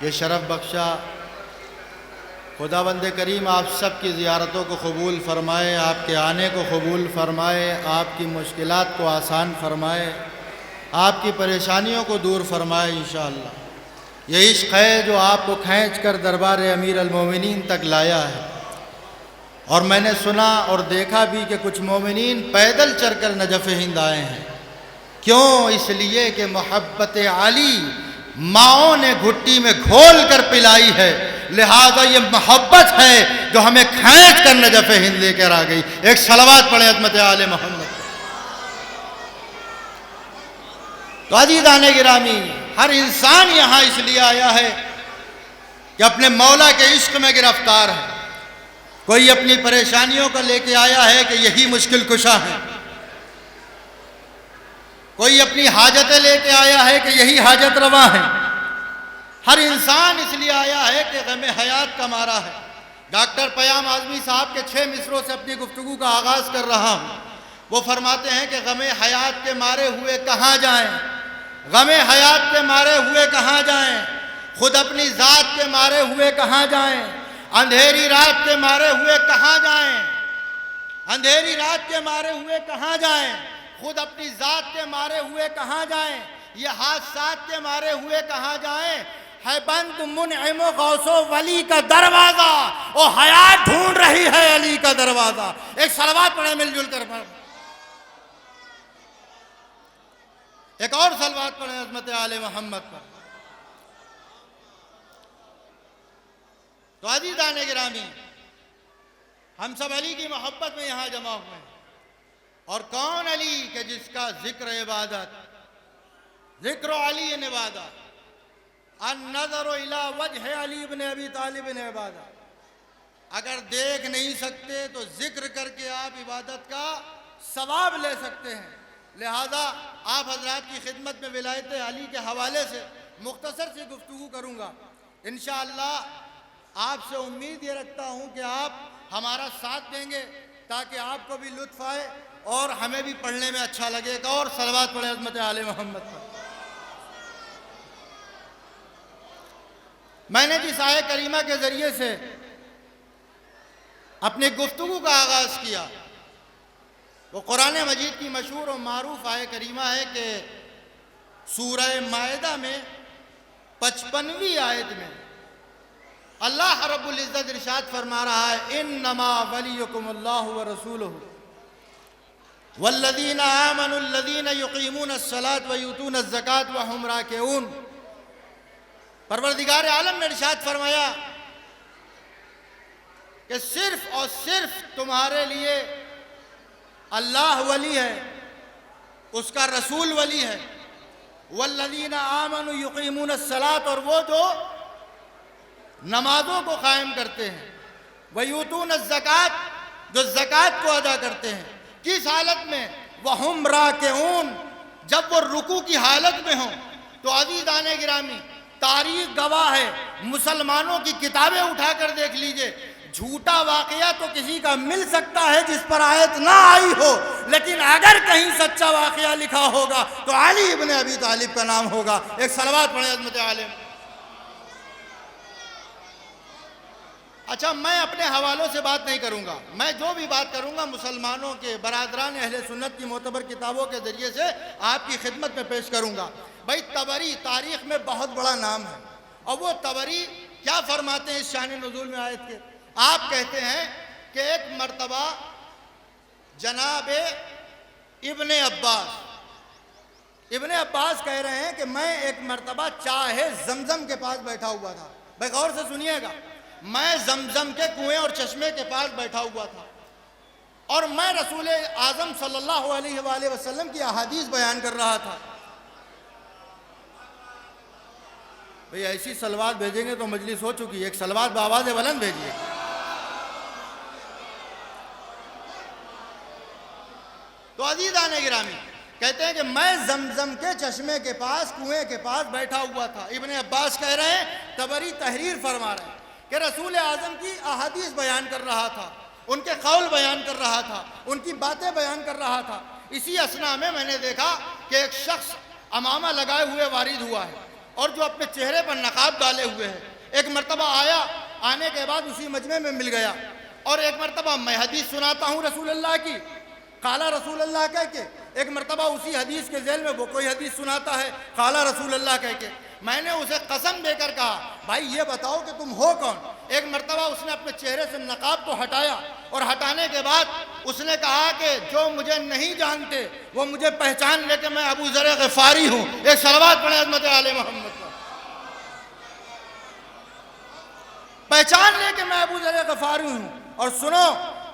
یہ شرف بخشا۔ خداوند کریم آپ سب کی زیارتوں کو قبول فرمائے، آپ کے آنے کو قبول فرمائے، آپ کی مشکلات کو آسان فرمائے، آپ کی پریشانیوں کو دور فرمائے انشاءاللہ۔ یہ عشق ہے جو آپ کو کھینچ کر دربار امیر المومنین تک لایا ہے، اور میں نے سنا اور دیکھا بھی کہ کچھ مومنین پیدل چل کر نجف ہند آئے ہیں۔ کیوں؟ اس لیے کہ محبت علی ماؤں نے گھٹی میں گھول کر پلائی ہے، لہذا یہ محبت ہے جو ہمیں کھینچ کر نجف ہند لے کر آ گئی۔ ایک صلوات پڑھیں عظمت آل محمد۔ تو عزیزان گرامی، ہر انسان یہاں اس لیے آیا ہے کہ اپنے مولا کے عشق میں گرفتار ہے۔ کوئی اپنی پریشانیوں کو لے کے آیا ہے کہ یہی مشکل کشا ہے، کوئی اپنی حاجتیں لے کے آیا ہے کہ یہی حاجت روا ہے۔ ہر انسان اس لیے آیا ہے کہ غم حیات کا مارا ہے۔ ڈاکٹر پیام اعظمی صاحب کے 6 مصروں سے اپنی گفتگو کا آغاز کر رہا ہوں۔ وہ فرماتے ہیں کہ غم حیات کے مارے ہوئے کہاں جائیں، غم حیات کے مارے ہوئے کہاں جائیں، خود اپنی ذات کے مارے ہوئے کہاں جائیں، اندھیری رات کے مارے ہوئے کہاں جائیں، اندھیری رات کے مارے ہوئے کہاں جائیں، خود اپنی ذات کے مارے ہوئے کہاں جائیں، یہ حادثات کے مارے ہوئے کہاں جائیں، ہے بند منعم و غوث و ولی کا دروازہ، وہ حیات ڈھونڈ رہی ہے علی کا دروازہ۔ ایک صلوات پڑھیں مل جل کر پڑھ، ایک اور صلوات پڑھیں عظمت آل محمد پر۔ تو عزیزان گرامی، ہم سب علی کی محبت میں یہاں جمع ہوئے ہیں، اور کون علی کہ جس کا ذکر عبادت، ذکر علی عبادت، النظر الی وجہ علی بن ابی طالب عبادت۔ اگر دیکھ نہیں سکتے تو ذکر کر کے آپ عبادت کا ثواب لے سکتے ہیں۔ لہذا آپ حضرات کی خدمت میں ولایت علی کے حوالے سے مختصر سی گفتگو کروں گا۔ انشاءاللہ آپ سے امید یہ رکھتا ہوں کہ آپ ہمارا ساتھ دیں گے تاکہ آپ کو بھی لطف آئے اور ہمیں بھی پڑھنے میں اچھا لگے گا۔ اور صلوات پڑھیں عظمت آل محمد پر۔ میں نے جس آیت کریمہ کے ذریعے سے اپنی گفتگو کا آغاز کیا وہ قرآن مجید کی مشہور و معروف آیت کریمہ ہے کہ سورہ مائدہ میں 55ویں آیت میں اللہ رب العزت ارشاد فرما رہا ہے، انما ولیکم اللہ ورسولہ والذین آمنوا الذین یقیمون الصلاۃ ویؤتون الزکاۃ وہم راکعون۔ پروردگار عالم نے ارشاد فرمایا کہ صرف اور صرف تمہارے لیے اللہ ولی ہے، اس کا رسول ولی ہے، والذین آمنوا یقیمون الصلاۃ، اور وہ جو نمازوں کو قائم کرتے ہیں، ویؤتون الزکاۃ، جو زکوٰۃ کو ادا کرتے ہیں۔ کس حالت میں؟ وہم راکعون، جب وہ رکوع کی حالت میں ہوں۔ تو عزیزان گرامی، تاریخ گواہ ہے، مسلمانوں کی کتابیں اٹھا کر دیکھ لیجئے، جھوٹا واقعہ تو کسی کا مل سکتا ہے جس پر آیت نہ آئی ہو، لیکن اگر کہیں سچا واقعہ لکھا ہوگا تو علی ابن ابی طالب کا نام ہوگا۔ ایک صلوات پڑھیں عظمت عالم۔ اچھا، میں اپنے حوالوں سے بات نہیں کروں گا، میں جو بھی بات کروں گا مسلمانوں کے برادران اہل سنت کی معتبر کتابوں کے ذریعے سے آپ کی خدمت میں پیش کروں گا۔ بھائی، طبری تاریخ میں بہت بڑا نام ہے، اور وہ طبری کیا فرماتے ہیں اس شان نزول میں آیت کے؟ آپ کہتے ہیں کہ ایک مرتبہ جناب ابن عباس کہہ رہے ہیں کہ میں ایک مرتبہ چاہے زمزم کے پاس بیٹھا ہوا تھا۔ بھائی غور سے سنیے گا، میں زمزم کے کنویں اور چشمے کے پاس بیٹھا ہوا تھا، اور میں رسول اعظم صلی اللہ علیہ وآلہ وسلم کی احادیث بیان کر رہا تھا۔ بھئی ایسی صلوات بھیجیں گے تو مجلس ہو چکی ہے، ایک صلوات بآواز بلند بھیجیے۔ تو عزیزان گرامی، کہتے ہیں کہ میں زمزم کے چشمے کے پاس، کنویں کے پاس بیٹھا ہوا تھا۔ ابن عباس کہہ رہے ہیں، طبری تحریر فرما رہے ہیں کہ رسول اعظم کی احادیث بیان کر رہا تھا، ان کے قول بیان کر رہا تھا، ان کی باتیں بیان کر رہا تھا۔ اسی اثناء میں نے دیکھا کہ ایک شخص امامہ لگائے ہوئے وارد ہوا ہے، اور جو اپنے چہرے پر نقاب ڈالے ہوئے ہے. ایک مرتبہ آیا, آنے کے بعد اسی مجمع میں مل گیا, اور ایک مرتبہ میں حدیث سناتا ہوں رسول اللہ کی, قال رسول اللہ کہہ کے, ایک مرتبہ اسی حدیث کے ذیل میں وہ کوئی حدیث سناتا ہے قال رسول اللہ کہہ کے. میں نے اسے قسم دے کر کہا بھائی یہ بتاؤ کہ تم ہو کون. ایک مرتبہ اس نے اپنے چہرے سے نقاب کو ہٹایا, اور ہٹانے کے بعد اس نے کہا کہ جو مجھے نہیں جانتے وہ مجھے پہچان لے کہ میں ابو ذر غفاری ہوں. ایک صلوات پڑھیں عظمت آل محمد پر. پہچان لے کہ میں ابو ذر غفاری ہوں. اور سنو,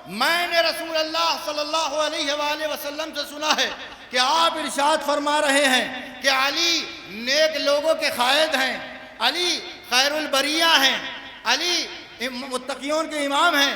میں نے رسول اللہ صلی اللہ علیہ وآلہ وسلم سے سنا ہے کہ آپ ارشاد فرما رہے ہیں کہ علی نیک لوگوں کے قائد ہیں, علی خیر البریہ ہیں, علی متقیون کے امام ہیں,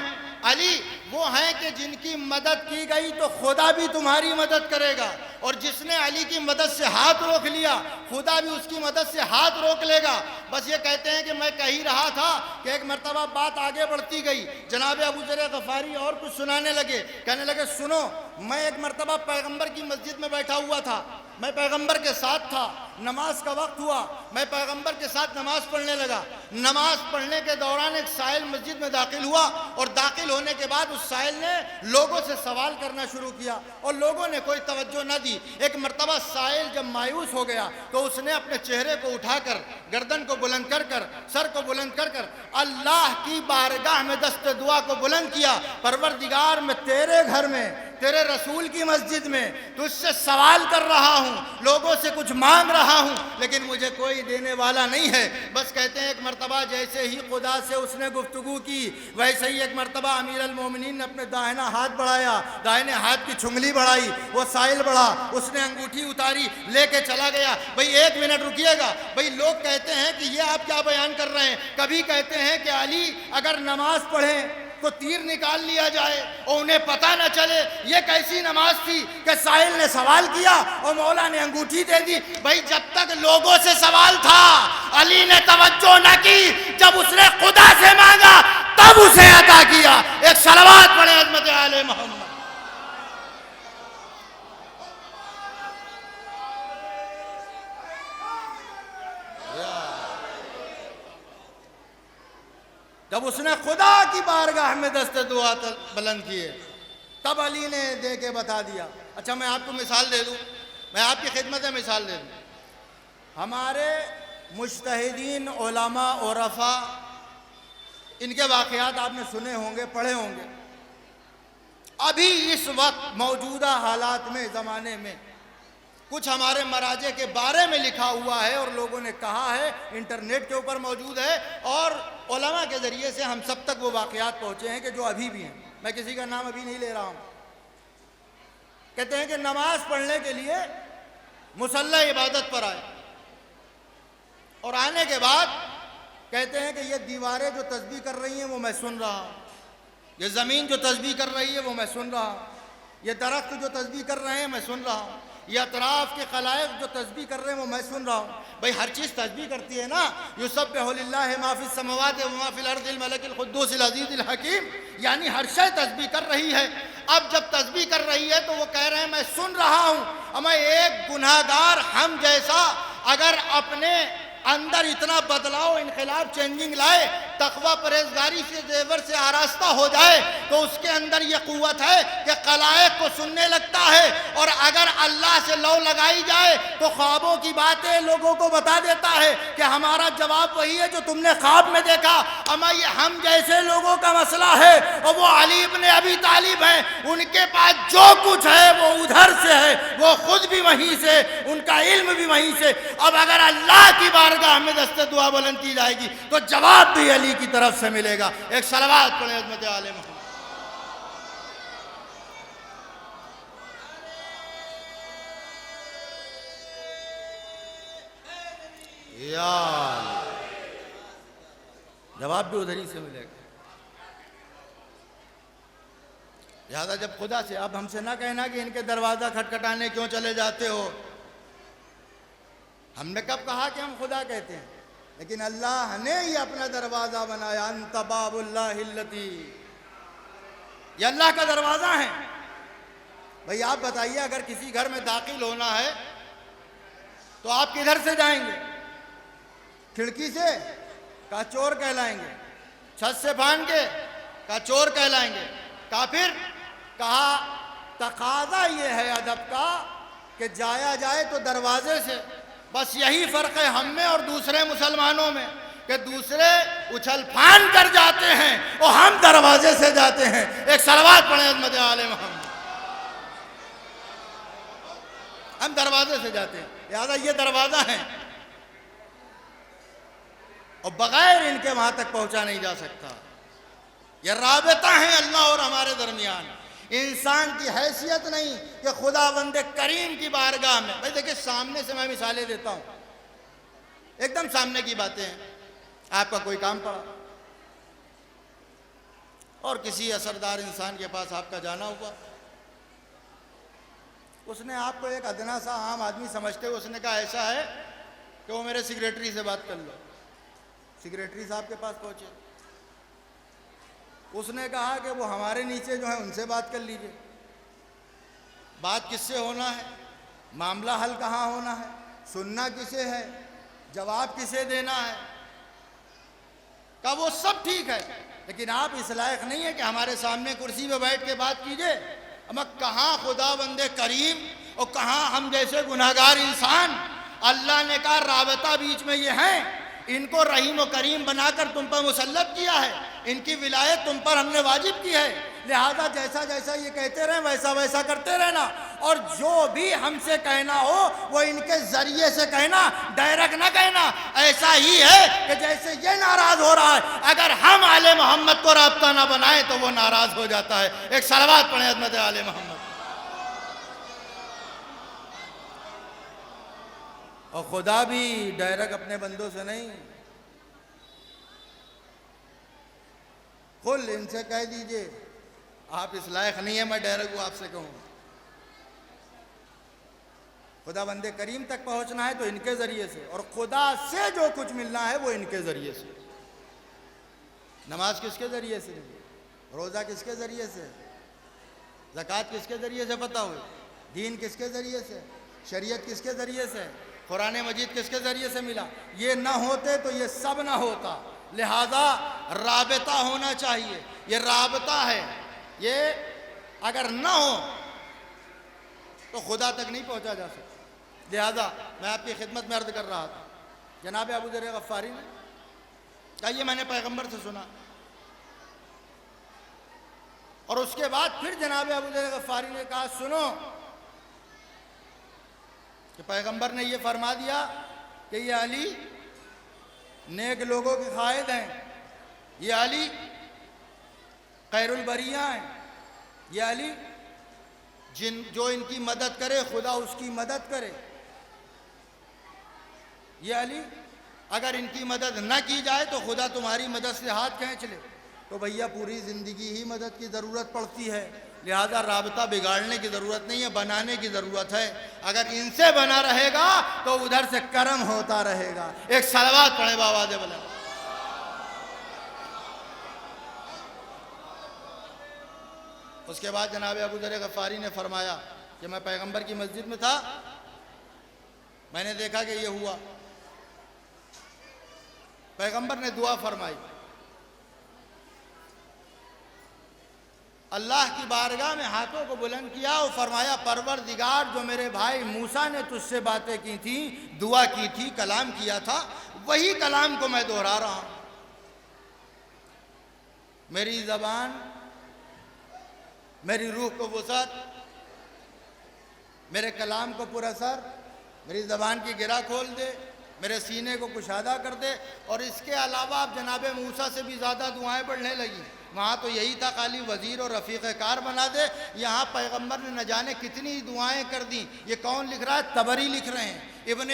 علی وہ ہیں کہ جن کی مدد کی گئی تو خدا بھی تمہاری مدد کرے گا, اور جس نے علی کی مدد سے ہاتھ روک لیا خدا بھی اس کی مدد سے ہاتھ روک لے گا. بس یہ کہتے ہیں کہ میں کہہ ہی رہا تھا کہ ایک مرتبہ بات آگے بڑھتی گئی. جناب ابو ذر غفاری اور کچھ سنانے لگے, کہنے لگے سنو, میں ایک مرتبہ پیغمبر کی مسجد میں بیٹھا ہوا تھا, میں پیغمبر کے ساتھ تھا, نماز کا وقت ہوا, میں پیغمبر کے ساتھ نماز پڑھنے لگا. نماز پڑھنے کے دوران ایک سائل مسجد میں داخل ہوا, اور داخل ہونے کے بعد اس سائل نے لوگوں سے سوال کرنا شروع کیا, اور لوگوں نے کوئی توجہ نہ دی. ایک مرتبہ سائل جب مایوس ہو گیا تو اس نے اپنے چہرے کو اٹھا کر, گردن کو بلند کر کر, سر کو بلند کر کر اللہ کی بارگاہ میں دست دعا کو بلند کیا, پروردگار میں تیرے گھر میں, تیرے رسول کی مسجد میں تجھ سے سوال کر رہا ہوں, لوگوں سے کچھ مانگ رہا ہوں, لیکن مجھے کوئی دینے والا نہیں ہے. بس کہتے ہیں ایک مرتبہ جیسے ہی خدا سے اس نے گفتگو کی, ویسے ہی ایک مرتبہ امیر المومنین نے اپنے داہنا ہاتھ بڑھایا, داہنے ہاتھ کی چھنگلی بڑھائی, وہ سائل بڑھا, اس نے انگوٹھی اتاری, لے کے چلا گیا. بھئی ایک منٹ رکیے گا, بھئی لوگ کہتے ہیں کہ یہ آپ کیا بیان کر رہے ہیں. کبھی کہتے ہیں کہ علی اگر نماز پڑھیں تو تیر نکال لیا جائے اور انہیں پتہ نہ چلے. یہ کیسی نماز تھی کہ سائل نے سوال کیا اور مولا نے انگوٹھی دے دی. بھائی جب تک لوگوں سے سوال تھا علی نے توجہ نہ کی, جب اس نے خدا سے مانگا تب اسے عطا کیا. ایک صلوات پڑھیں عظمت آل محمد. جب اس نے خدا کی بارگاہ میں دست دعا بلند کیے تب علی نے دے کے بتا دیا. اچھا میں آپ کو مثال دے دوں, میں آپ کی خدمت میں مثال دے دوں. ہمارے مجتہدین علماء عرفاء ان کے واقعات آپ نے سنے ہوں گے, پڑھے ہوں گے. ابھی اس وقت موجودہ حالات میں, زمانے میں کچھ ہمارے مراجع کے بارے میں لکھا ہوا ہے اور لوگوں نے کہا ہے, انٹرنیٹ کے اوپر موجود ہے, اور علماء کے ذریعے سے ہم سب تک وہ واقعات پہنچے ہیں کہ جو ابھی بھی ہیں. میں کسی کا نام ابھی نہیں لے رہا ہوں. کہتے ہیں کہ نماز پڑھنے کے لیے مصلی عبادت پر آئے, اور آنے کے بعد کہتے ہیں کہ یہ دیواریں جو تسبیح کر رہی ہیں وہ میں سن رہا ہوں, یہ زمین جو تسبیح کر رہی ہے وہ میں سن رہا ہوں, یہ درخت جو تسبیح کر رہے ہیں میں سن رہا ہوں, یہ اطراف کے خلائق جو تسبیح کر رہے ہیں وہ میں سن رہا ہوں. بھئی ہر چیز تسبیح کرتی ہے نا. یسبح للہ ما فی السماوات و ما فی الارض الملک القدوس العزیز الحکیم, یعنی ہر شے تسبیح کر رہی ہے. اب جب تسبیح کر رہی ہے تو وہ کہہ رہے ہیں میں سن رہا ہوں. میں ایک گناہگار ہم جیسا اگر اپنے اندر اتنا بدلاؤ, انقلاب, چینجنگ لائے, تقوی پرہیزگاری سے زیور سے آراستہ ہو جائے, تو اس کے اندر یہ قوت ہے کہ خلائق کو سننے لگتا ہے, اور اگر اللہ سے لو لگائی جائے تو خوابوں کی باتیں لوگوں کو بتا دیتا ہے کہ ہمارا جواب وہی ہے جو تم نے خواب میں دیکھا. اما یہ ہم جیسے لوگوں کا مسئلہ ہے, اور وہ علی ابن ابی طالب ہیں, ان کے پاس جو کچھ ہے وہ ادھر سے ہے, وہ خود بھی وہیں سے, ان کا علم بھی وہیں سے. اب اگر اللہ کی بارگاہ میں دست دعا بلند کی جائے گی تو جواب بھی علی کی طرف سے ملے گا. ایک صلوات پڑھیں عظمت آل محمد. جواب بھی ادھر ہی سے ملے گا. لہذا جب خدا سے, اب ہم سے نہ کہنا کہ ان کے دروازہ کھٹکھٹانے کیوں چلے جاتے ہو. ہم نے کب کہا کہ ہم خدا کہتے ہیں, لیکن اللہ نے ہی اپنا دروازہ بنایا. انت باب اللہ الذی, یہ اللہ کا دروازہ ہے. بھئی آپ بتائیے اگر کسی گھر میں داخل ہونا ہے تو آپ کدھر سے جائیں گے؟ کھڑکی سے؟ کہا چور کہلائیں گے۔ چھت سے پھاند کے؟ کہا چور کہلائیں گے۔ کافر؟ کہا تقاضا یہ ہے ادب کا کہ جایا جائے تو دروازے سے۔ بس یہی فرق ہے ہم میں اور دوسرے مسلمانوں میں کہ دوسرے اچھل پھاند کر جاتے ہیں اور ہم دروازے سے جاتے ہیں۔ ایک صلوات پڑھیں عظمت آل محمد۔ ہم دروازے سے جاتے ہیں، لہذا یہ دروازہ ہے اور بغیر ان کے وہاں تک پہنچا نہیں جا سکتا۔ یہ رابطہ ہے اللہ اور ہمارے درمیان، انسان کی حیثیت نہیں کہ خداوند کریم کی بارگاہ میں۔ بھائی دیکھیں، سامنے سے میں مثالیں دیتا ہوں، ایک دم سامنے کی باتیں ہیں۔ آپ کا کوئی کام پڑا اور کسی اثردار انسان کے پاس آپ کا جانا ہوا، اس نے آپ کو ایک ادنا سا عام آدمی سمجھتے ہوئے اس نے کہا ایسا ہے کہ وہ میرے سیکریٹری سے بات کر لو۔ سیکریٹری صاحب کے پاس پہنچے، اس نے کہا کہ وہ ہمارے نیچے جو ہیں ان سے بات کر لیجئے۔ بات کس سے ہونا ہے؟ معاملہ حل کہاں ہونا ہے؟ سننا کسے ہے؟ جواب کسے دینا ہے؟ کہا وہ سب ٹھیک ہے، لیکن آپ اس لائق نہیں ہے کہ ہمارے سامنے کرسی پہ بیٹھ کے بات کیجئے۔ اما کہاں خداوند کریم اور کہاں ہم جیسے گناہگار انسان؟ اللہ نے کہا رابطہ بیچ میں یہ ہے، ان کو رحیم و کریم بنا کر تم پر مسلط کیا ہے، ان کی ولایت تم پر ہم نے واجب کی ہے، لہذا جیسا جیسا یہ کہتے رہیں ویسا ویسا کرتے رہنا، اور جو بھی ہم سے کہنا ہو وہ ان کے ذریعے سے کہنا، ڈائریکٹ نہ کہنا۔ ایسا ہی ہے کہ جیسے یہ ناراض ہو رہا ہے، اگر ہم آل محمد کو رابطہ نہ بنائیں تو وہ ناراض ہو جاتا ہے۔ ایک صلوات پڑھیں عظمت آل محمد۔ اور خدا بھی ڈائریکٹ اپنے بندوں سے نہیں، قل ان سے کہہ دیجئے آپ اس لائق نہیں ہے میں ڈائریکٹ وہ آپ سے کہوں۔ خدا بند کریم تک پہنچنا ہے تو ان کے ذریعے سے، اور خدا سے جو کچھ ملنا ہے وہ ان کے ذریعے سے۔ نماز کس کے ذریعے سے؟ روزہ کس کے ذریعے سے؟ زکوٰۃ کس کے ذریعے سے پتہ ہوئی؟ دین کس کے ذریعے سے؟ شریعت کس کے ذریعے سے؟ قرآن مجید کس کے ذریعے سے ملا؟ یہ نہ ہوتے تو یہ سب نہ ہوتا، لہذا رابطہ ہونا چاہیے۔ یہ رابطہ ہے، یہ اگر نہ ہو تو خدا تک نہیں پہنچا جا سکتا۔ لہذا میں آپ کی خدمت میں عرض کر رہا تھا، جناب ابو ذر غفاری نے کہا یہ میں نے پیغمبر سے سنا، اور اس کے بعد پھر جناب ابو ذر غفاری نے کہا سنو کہ پیغمبر نے یہ فرما دیا کہ یہ علی نیک لوگوں کے قائد ہیں، یہ علی خیر البریہ ہیں، یہ علی جو ان کی مدد کرے خدا اس کی مدد کرے، یہ علی اگر ان کی مدد نہ کی جائے تو خدا تمہاری مدد سے ہاتھ کھینچ لے۔ تو بھیا پوری زندگی ہی مدد کی ضرورت پڑتی ہے، لہذا رابطہ بگاڑنے کی ضرورت نہیں ہے، بنانے کی ضرورت ہے۔ اگر ان سے بنا رہے گا تو ادھر سے کرم ہوتا رہے گا۔ ایک صلوات پڑھے بآواز بلند۔ اس کے بعد جناب ابو ذر غفاری نے فرمایا کہ میں پیغمبر کی مسجد میں تھا، میں نے دیکھا کہ یہ ہوا، پیغمبر نے دعا فرمائی، اللہ کی بارگاہ میں ہاتھوں کو بلند کیا اور فرمایا پروردگار جو میرے بھائی موسیٰ نے تجھ سے باتیں کی تھیں، دعا کی تھی، کلام کیا تھا، وہی کلام کو میں دہرا رہا ہوں۔ میری زبان، میری روح کو وسعت، میرے کلام کو پر اثر، میری زبان کی گرہ کھول دے، میرے سینے کو کشادہ کر دے، اور اس کے علاوہ آپ جناب موسیٰ سے بھی زیادہ دعائیں بڑھنے لگی۔ وہاں تو یہی تھا خالی وزیر اور رفیق کار بنا دے، یہاں پیغمبر نے نہ جانے کتنی دعائیں کر دیں۔ یہ کون لکھ رہا ہے؟ طبری لکھ رہے ہیں، ابن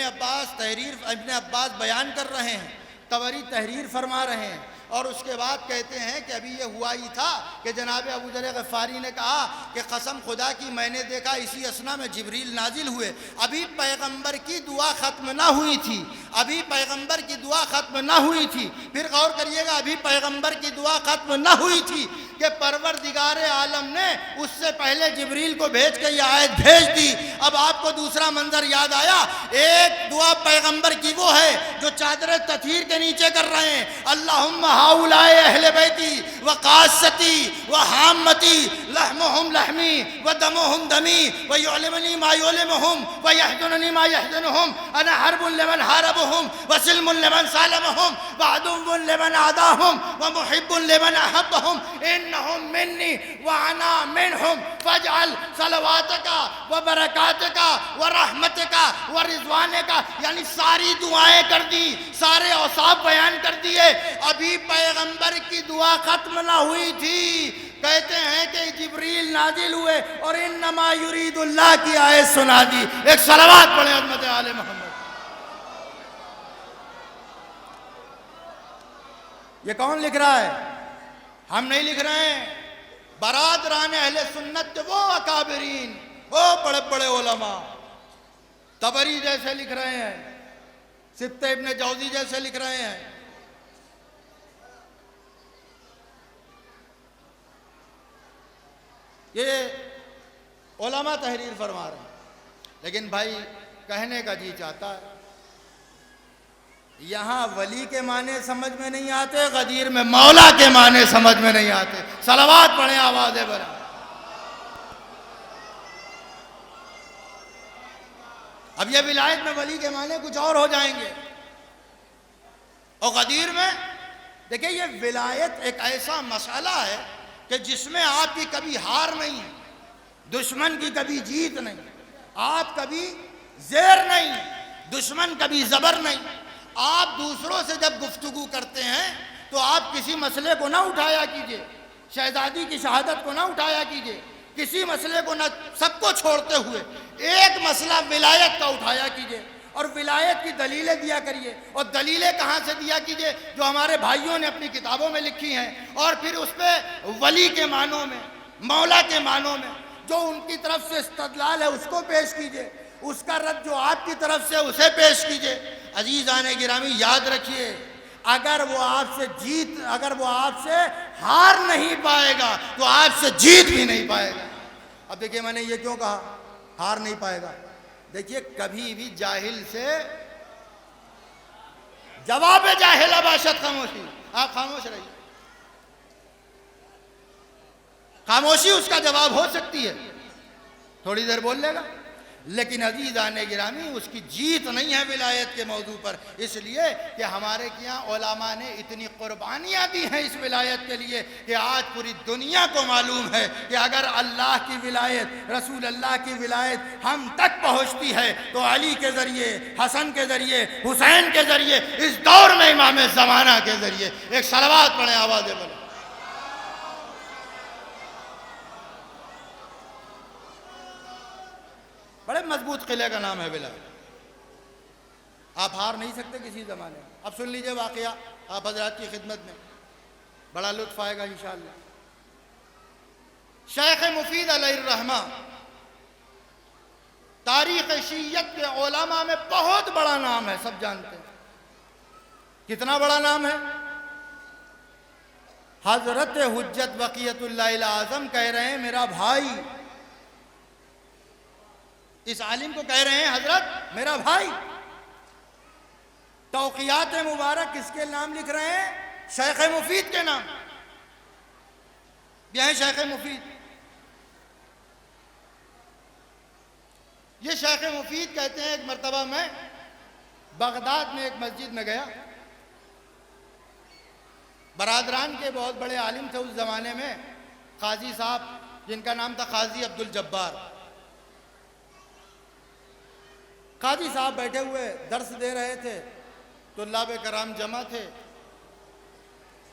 عباس بیان کر رہے ہیں، طبری تحریر فرما رہے ہیں، اور اس کے بعد کہتے ہیں کہ ابھی یہ ہوا ہی تھا کہ جناب ابو ذر غفاری نے کہا کہ قسم خدا کی میں نے دیکھا اسی اثنا میں جبریل نازل ہوئے، ابھی پیغمبر کی دعا ختم نہ ہوئی تھی، ابھی پیغمبر کی دعا ختم نہ ہوئی تھی، پھر غور کریے گا، ابھی پیغمبر کی دعا ختم نہ ہوئی تھی، کہ پروردگار عالم نے اس سے پہلے جبریل کو بھیج کے یہ آیت بھیج دی۔ اب آپ کو دوسرا منظر یاد آیا، ایک دعا پیغمبر کی وہ ہے جو چادر تطہیر کے نیچے کر رہے ہیں، اللہم ہؤلاء اہل بیتی وقاصتی وحامتی لحمہم لحمی ودمہم دمی ویعلمنی ما یعلمہم ویحزننی ما یحزنہم انا حرب لمن حاربہم وسلم لمن سالمہم وعدو لمن عاداہم ومحب لمن احبہم انہم منی وانا منہم فاجعل صلواتک وبرکاتک ورحمتک ورضوانک، یعنی ساری دعائیں کر دی، سارے اوصاف بیان کر دیے۔ ابھی پیغمبر کی دعا ختم نہ ہوئی تھی، کہتے ہیں کہ جبریل نازل ہوئے اور انما یرید اللہ کی آیت سنا دی۔ ایک صلوات پڑھیں عظمت آل محمد۔ یہ کون لکھ رہا ہے؟ ہم نہیں لکھ رہے ہیں، برادران اہل سنت کے وہ اکابرین، وہ بڑے بڑے علماء طبری جیسے لکھ رہے ہیں، سبط ابن جوزی جیسے لکھ رہے ہیں۔ یہ علماء تحریر فرما رہے ہیں، لیکن بھائی کہنے کا جی چاہتا ہے، یہاں ولی کے معنی سمجھ میں نہیں آتے، غدیر میں مولا کے معنی سمجھ میں نہیں آتے۔ صلوات پڑھیں آوازیں بلند۔ اب یہ ولایت میں ولی کے معنی کچھ اور ہو جائیں گے، اور غدیر میں دیکھیں یہ ولایت ایک ایسا مسئلہ ہے کہ جس میں آپ کی کبھی ہار نہیں، دشمن کی کبھی جیت نہیں، آپ کبھی زیر نہیں، دشمن کبھی زبر نہیں۔ آپ دوسروں سے جب گفتگو کرتے ہیں تو آپ کسی مسئلے کو نہ اٹھایا کیجئے، شہزادی کی شہادت کو نہ اٹھایا کیجئے، کسی مسئلے کو نہ، سب کو چھوڑتے ہوئے ایک مسئلہ ولایت کا اٹھایا کیجئے اور ولایت کی دلیلیں دیا کریے۔ اور دلیلیں کہاں سے دیا کیجئے؟ جو ہمارے بھائیوں نے اپنی کتابوں میں لکھی ہیں، اور پھر اس پہ ولی کے معنوں میں، مولا کے معنوں میں جو ان کی طرف سے استدلال ہے اس کو پیش کیجئے، اس کا رد جو آپ کی طرف سے اسے پیش کیجئے۔ عزیزان گرامی یاد رکھیے، اگر وہ آپ سے ہار نہیں پائے گا تو آپ سے جیت بھی نہیں پائے گا۔ اب دیکھیے میں نے یہ کیوں کہا ہار نہیں پائے گا؟ دیکھیے کبھی بھی جاہل سے جواب جاہل باشد خاموشی، آپ خاموش رہیے، خاموشی اس کا جواب ہو سکتی ہے، تھوڑی دیر بول لے گا، لیکن عزیزان گرامی اس کی جیت نہیں ہے ولایت کے موضوع پر، اس لیے کہ ہمارے یہاں علماء نے اتنی قربانیاں دی ہیں اس ولایت کے لیے کہ آج پوری دنیا کو معلوم ہے کہ اگر اللہ کی ولایت، رسول اللہ کی ولایت ہم تک پہنچتی ہے تو علی کے ذریعے، حسن کے ذریعے، حسین کے ذریعے، اس دور میں امام زمانہ کے ذریعے۔ ایک صلوات پڑھیں آوازیں بلند۔ بڑے مضبوط قلعے کا نام ہے ولایت، آپ ہار نہیں سکتے کسی زمانے میں۔ اب سن لیجئے واقعہ آپ حضرات کی خدمت میں، بڑا لطف آئے گا انشاءاللہ۔ شیخ مفید علیہ الرحمہ تاریخ شیعیت کے علماء میں بہت بڑا نام ہے، سب جانتے ہیں۔ کتنا بڑا نام ہے؟ حضرت حجت بقیت اللہ الاعظم کہہ رہے ہیں میرا بھائی، اس عالم کو کہہ رہے ہیں حضرت میرا بھائی۔ توقیات مبارک کس کے نام لکھ رہے ہیں؟ شیخ مفید کے نام۔ یہ ہے شیخ مفید۔ یہ شیخ مفید کہتے ہیں ایک مرتبہ میں بغداد میں ایک مسجد میں گیا، برادران کے بہت بڑے عالم تھے اس زمانے میں، قاضی صاحب جن کا نام تھا قاضی عبدالجبار۔ قاضی صاحب بیٹھے ہوئے درس دے رہے تھے، طلاب کرام جمع تھے،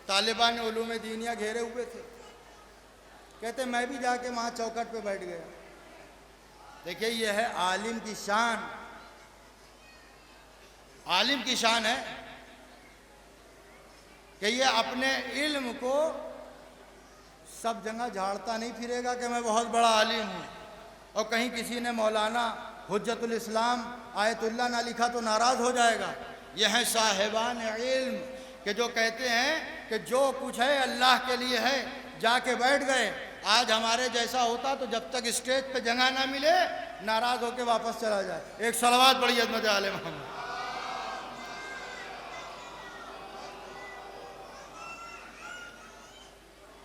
طالبان علوم دینیہ گھیرے ہوئے تھے۔ کہتے میں بھی جا کے وہاں چوکٹ پہ بیٹھ گیا۔ دیکھیے یہ ہے عالم کی شان، عالم کی شان ہے کہ یہ اپنے علم کو سب جگہ جھاڑتا نہیں پھرے گا کہ میں بہت بڑا عالم ہوں، اور کہیں کسی نے مولانا حجت الاسلام آیت اللہ نہ لکھا تو ناراض ہو جائے گا۔ یہ ہیں صاحبان علم کہ جو کہتے ہیں کہ جو کچھ ہے اللہ کے لیے ہے، جا کے بیٹھ گئے. آج ہمارے جیسا ہوتا تو جب تک اسٹیج پہ جگہ نہ ملے ناراض ہو کے واپس چلا جائے. ایک صلوات پڑھی عظمت آل محمد.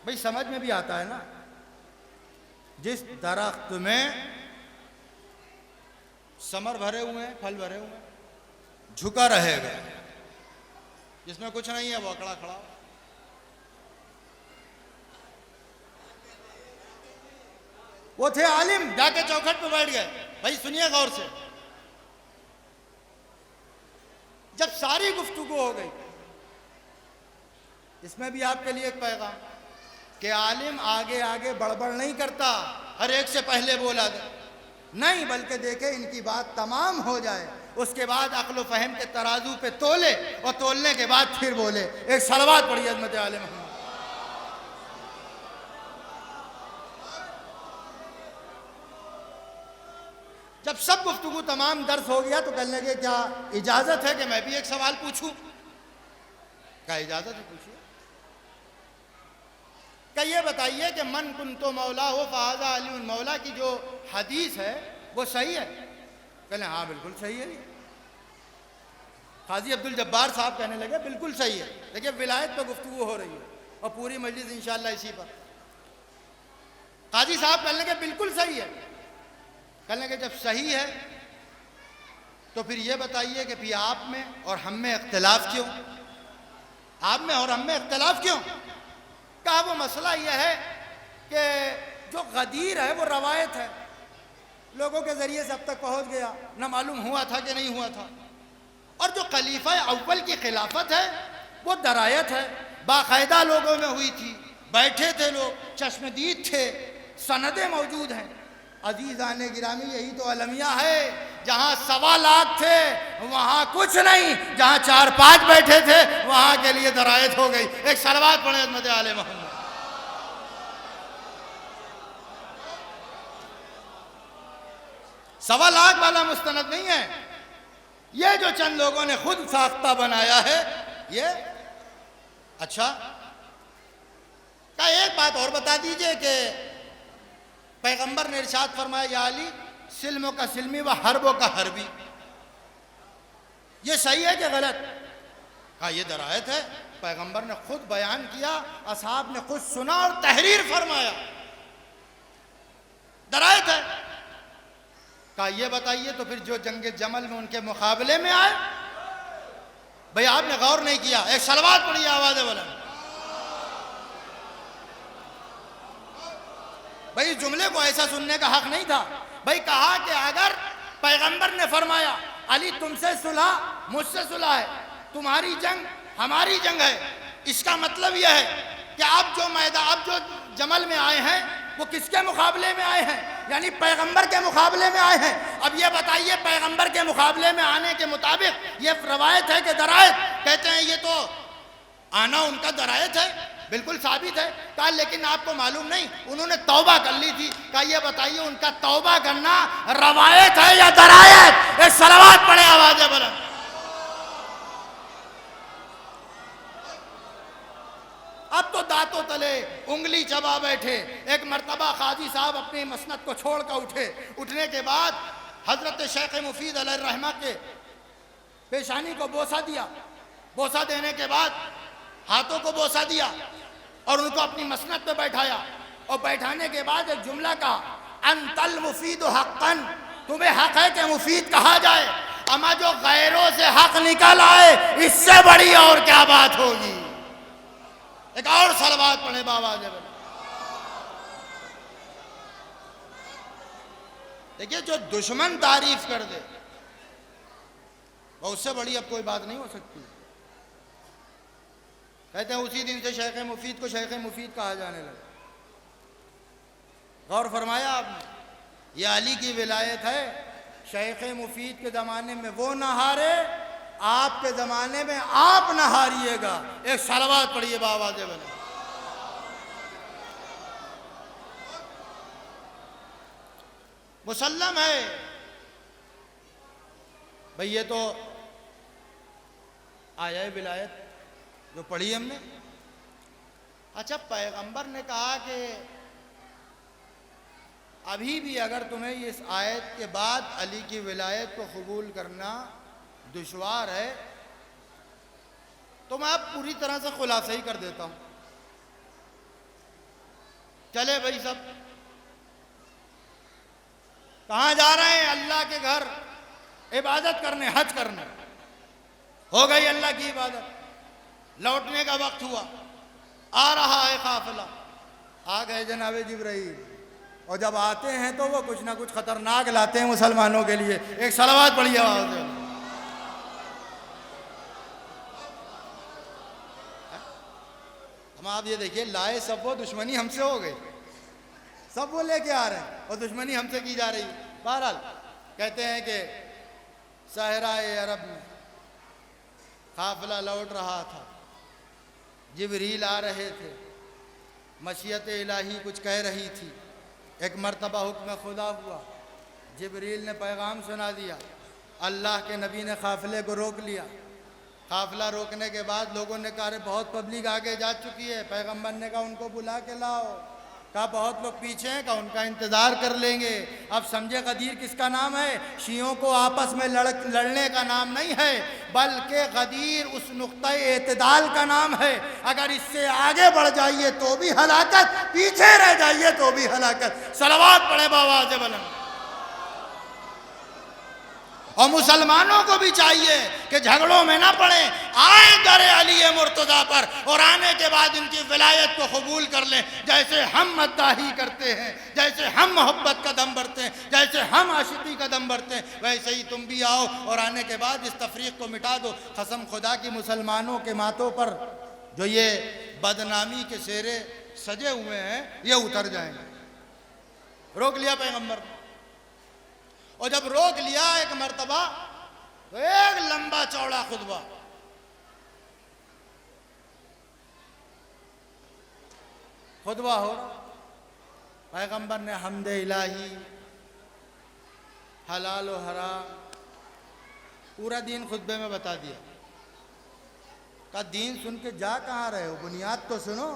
بھئی سمجھ میں بھی آتا ہے نا, جس درخت میں ثمر بھرے ہوئے ہیں, پھل بھرے ہوئے ہیں, جھکا رہے گا, جس میں کچھ نہیں ہے وہ اکڑا کھڑا. وہ تھے عالم, جا کے چوکھٹ پہ بیٹھ گئے. بھائی سنیے غور سے, جب ساری گفتگو ہو گئی, اس میں بھی آپ کے لیے ایک پیغام کہ عالم آگے آگے بڑبڑ نہیں کرتا, ہر ایک سے پہلے بولا دے نہیں, بلکہ دیکھے ان کی بات تمام ہو جائے, اس کے بعد عقل و فہم کے ترازو پہ تولے, اور تولنے کے بعد پھر بولے. ایک صلوات پڑھی عظمت آل محمد. جب سب گفتگو تمام درس ہو گیا تو کہنے لگے کیا اجازت ہے کہ میں بھی ایک سوال پوچھوں؟ کیا اجازت ہے, پوچھیے. کہ یہ بتائیے کہ من کنتو مولا ہو فہذا علی مولا کی جو حدیث ہے وہ صحیح ہے؟ کہنے ہاں بالکل صحیح ہے. قاضی عبدالجبار صاحب کہنے لگے بالکل صحیح ہے. دیکھیے ولایت پہ گفتگو ہو رہی ہے اور پوری مجلس انشاءاللہ اسی پر. قاضی صاحب کہنے لگے بالکل صحیح ہے. کہنے لگے جب صحیح ہے تو پھر یہ بتائیے کہ پھر آپ میں اور ہم میں اختلاف کیوں؟ آپ میں اور ہم میں اختلاف کیوں؟ کہا وہ مسئلہ یہ ہے کہ جو غدیر ہے وہ روایت ہے, لوگوں کے ذریعے سے اب تک پہنچ گیا, نہ معلوم ہوا تھا کہ نہیں ہوا تھا. اور جو خلیفہ اول کی خلافت ہے وہ درایت ہے, باقاعدہ لوگوں میں ہوئی تھی, بیٹھے تھے لوگ, چشم دید تھے, سندیں موجود ہیں. عزیزان گرامی یہی تو المیہ ہے, جہاں 1.25 لاکھ تھے وہاں کچھ نہیں, جہاں 4-5 بیٹھے تھے وہاں کے لیے درایت ہو گئی. ایک صلوات پڑھیں عظمت آل محمد. سوا لاکھ والا مستند نہیں ہے, یہ جو چند لوگوں نے خود ساختہ بنایا ہے یہ. اچھا کہا ایک بات اور بتا دیجئے کہ پیغمبر نے ارشاد فرمایا یا علی سلموں کا سلمی و حربوں کا حربی, یہ صحیح ہے کہ غلط؟ کہا یہ درایت ہے, پیغمبر نے خود بیان کیا, اصحاب نے خود سنا اور تحریر فرمایا, درایت ہے. کہا یہ بتائیے تو پھر جو جنگ جمل میں ان کے مقابلے میں آئے, بھئی آپ نے غور نہیں کیا. ایک صلوات پڑھی آواز بلند. بھئی جملے کو ایسا سننے کا حق نہیں تھا. بھئی کہا کہ اگر پیغمبر نے فرمایا علی تم سے صلح مجھ سے صلح ہے, تمہاری جنگ ہماری جنگ ہے, اس کا مطلب یہ ہے کہ آپ جو جمل میں آئے ہیں وہ کس کے مقابلے میں آئے ہیں؟ یعنی پیغمبر کے مقابلے میں آئے ہیں. اب یہ بتائیے پیغمبر کے مقابلے میں آنے کے مطابق یہ روایت ہے کہ درایت؟ کہتے ہیں یہ تو آنا ان کا درایت ہے, بالکل ثابت ہے. کہا لیکن آپ کو معلوم نہیں انہوں نے توبہ کر لی تھی. کہا یہ بتائیے ان کا توبہ کرنا روایت ہے یا درایت؟ ایک صلوات پڑھے آوازیں بلند. اب تو دانتوں تلے انگلی چبا بیٹھے. ایک مرتبہ قاضی صاحب اپنی مسند کو چھوڑ کر اٹھے, اٹھنے کے بعد حضرت شیخ مفید علیہ الرحمہ کے پیشانی کو بوسہ دیا, بوسہ دینے کے بعد ہاتھوں کو بوسہ دیا اور ان کو اپنی مسند پہ بیٹھایا, اور بیٹھانے کے بعد ایک جملہ کہا انت المفید حقا, تمہیں حق ہے کہ مفید کہا جائے, اما جو غیروں سے حق نکل آئے اس سے بڑی اور کیا بات ہوگی. ایک اور صلوات پڑھے بابا جب. دیکھیے جو دشمن تعریف کر دے وہ اس سے بڑی اب کوئی بات نہیں ہو سکتی. کہتے ہیں اسی دن سے شیخ مفید کو شیخ مفید کہا جانے لگا. غور فرمایا آپ نے, یہ علی کی ولایت ہے. شیخ مفید کے زمانے میں وہ نہ ہارے, آپ کے زمانے میں آپ نہ ہاریے گا. ایک صلوات پڑھیے بابا دے بنا. مسلم ہے بھئی یہ تو آیا ولایت جو پڑھی ہم نے. اچھا پیغمبر نے کہا کہ ابھی بھی اگر تمہیں اس آیت کے بعد علی کی ولایت کو قبول کرنا دشوار ہے تو میں اب پوری طرح سے خلاصہ ہی کر دیتا ہوں. چلے بھائی سب کہاں جا رہے ہیں؟ اللہ کے گھر عبادت کرنے، حج کرنے. ہو گئی اللہ کی عبادت، لوٹنے کا وقت ہوا، آ رہا ہے قافلہ. آ گئے جناب جبرائیل، اور جب آتے ہیں تو وہ کچھ نہ کچھ خطرناک لاتے ہیں مسلمانوں کے لیے. ایک صلوات پڑھیے آواز سے. ہم آپ یہ دیکھیے لائے سب وہ، دشمنی ہم سے ہو گئی. سب وہ لے کے آ رہے ہیں اور دشمنی ہم سے کی جا رہی ہے. بہرحال کہتے ہیں کہ صحرائے عرب میں قافلہ لوٹ رہا تھا، جبریل آ رہے تھے، مشیت الہی کچھ کہہ رہی تھی. ایک مرتبہ حکم خدا ہوا، جبریل نے پیغام سنا دیا، اللہ کے نبی نے قافلے کو روک لیا. قافلہ روکنے کے بعد لوگوں نے کہا رہے بہت پبلک آگے جا چکی ہے. پیغمبر نے کہا ان کو بلا کے لاؤ. کہا بہت لوگ پیچھے ہیں، کہا ان کا انتظار کر لیں گے. اب سمجھے غدیر کس کا نام ہے؟ شیعوں کو آپس میں لڑنے کا نام نہیں ہے، بلکہ غدیر اس نقطہ اعتدال کا نام ہے. اگر اس سے آگے بڑھ جائیے تو بھی ہلاکت، پیچھے رہ جائیے تو بھی ہلاکت. صلوات پڑھے بآواز بلند. اور مسلمانوں کو بھی چاہیے کہ جھگڑوں میں نہ پڑیں، آئیں در علی مرتضیٰ پر، اور آنے کے بعد ان کی ولایت کو قبول کر لیں. جیسے ہم مداحی کرتے ہیں، جیسے ہم محبت کا دم بھرتے ہیں، جیسے ہم عاشقی کا دم بھرتے ہیں، ویسے ہی تم بھی آؤ اور آنے کے بعد اس تفریق کو مٹا دو. قسم خدا کی مسلمانوں کے ماتھوں پر جو یہ بدنامی کے شیرے سجے ہوئے ہیں یہ اتر جائیں گے. روک لیا پیغمبر نے، اور جب روک لیا ایک مرتبہ تو ایک لمبا چوڑا خطبہ. خطبہ ہو رہا، پیغمبر نے حمد الہی، حلال و حرام، پورا دین خطبے میں بتا دیا. کہا دین سن کے جا کہاں رہے ہو؟ بنیاد تو سنو،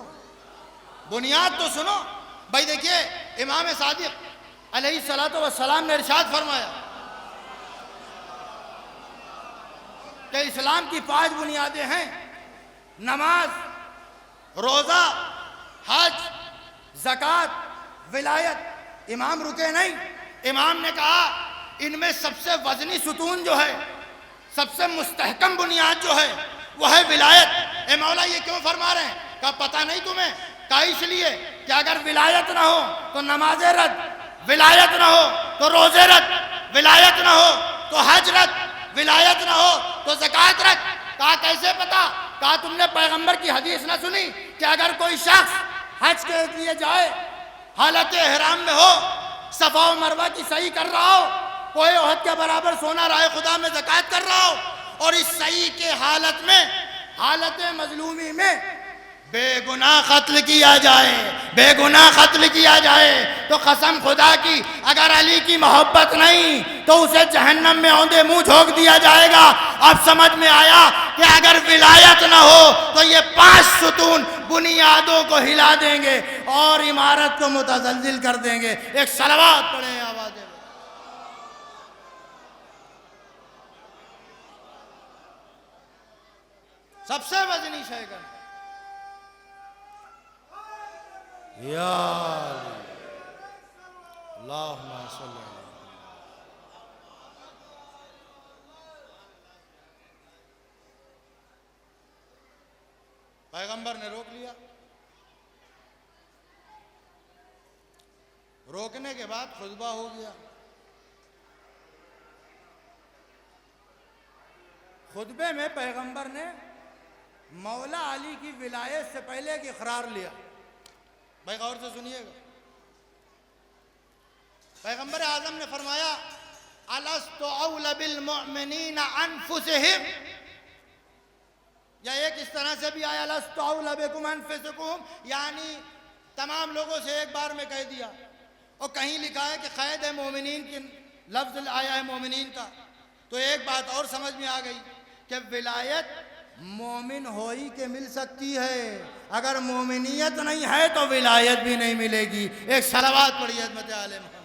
بنیاد تو سنو. بھائی دیکھیے امام صادق علیہ السلام نے ارشاد فرمایا کہ اسلام کی 5 بنیادیں ہیں: نماز، روزہ، حج، زکوٰۃ، ولایت. امام رکے نہیں، امام نے کہا ان میں سب سے وزنی ستون جو ہے، سب سے مستحکم بنیاد جو ہے وہ ہے ولایت. اے مولا یہ کیوں فرما رہے ہیں؟ کہا پتہ نہیں تمہیں؟ کہا اس لیے کہ اگر ولایت نہ ہو تو نماز رد، ولایت نہ ہو تو روزے رد، ولایت نہ ہو تو حج رد، ولایت نہ ہو تو زکوٰۃ رد. کہا کیسے پتا؟ کہا تم نے پیغمبر کی حدیث نہ سنی کہ اگر کوئی شخص حج کے لیے جائے، حالت احرام میں ہو، صفا و مروہ کی سعی کر رہا ہو، کوئی احد کے برابر سونا رائے خدا میں زکوٰۃ کر رہا ہو، اور اس سعی کے حالت میں، حالت مظلومی میں بے گناہ قتل کیا جائے، بے گناہ قتل کیا جائے، تو قسم خدا کی اگر علی کی محبت نہیں تو اسے جہنم میں اوندے منہ جھونک دیا جائے گا. اب سمجھ میں آیا کہ اگر ولایت نہ ہو تو یہ 5 ستون بنیادوں کو ہلا دیں گے اور عمارت کو متزلزل کر دیں گے. ایک صلوات پڑھیں آوازیں. سب سے وزنی شے کا یا اللہم صلی اللہ. پیغمبر نے روک لیا. روکنے کے بعد خطبہ ہو گیا. خطبے میں پیغمبر نے مولا علی کی ولایت سے پہلے ایک اقرار لیا. بھائی غور سے سنیے گا. پیغمبر اعظم نے فرمایا الست اولى بالمؤمنین انفسهم، یا ایک اس طرح سے بھی آیا الست اولى بكم انفسكم، یعنی تمام لوگوں سے ایک بار میں کہہ دیا. اور کہیں لکھا ہے کہ قید مومنین کی لفظ آیا ہے مومنین کا. تو ایک بات اور سمجھ میں آ گئی کہ ولایت مومن ہوئی کہ مل سکتی ہے. اگر مومنیت نہیں ہے تو ولایت بھی نہیں ملے گی. ایک صلوات پڑھیے حضرت آل محمد.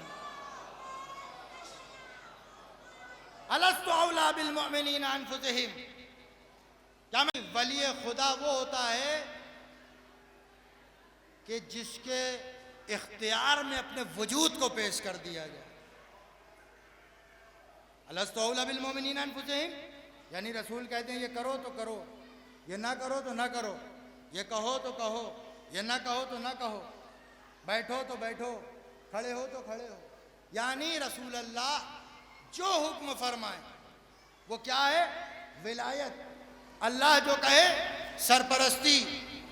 الست اولیٰ بالمؤمنین انفسہم. کیا ولی خدا وہ ہوتا ہے کہ جس کے اختیار میں اپنے وجود کو پیش کر دیا جائے. الست اولیٰ بالمؤمنین انفسہم یعنی رسول کہتے ہیں یہ کرو تو کرو, یہ نہ کرو تو نہ کرو, یہ کہو تو کہو, یہ نہ کہو تو نہ کہو, بیٹھو تو بیٹھو, کھڑے ہو تو کھڑے ہو. یعنی رسول اللہ جو حکم فرمائے وہ کیا ہے؟ ولایت. اللہ جو کہے سرپرستی,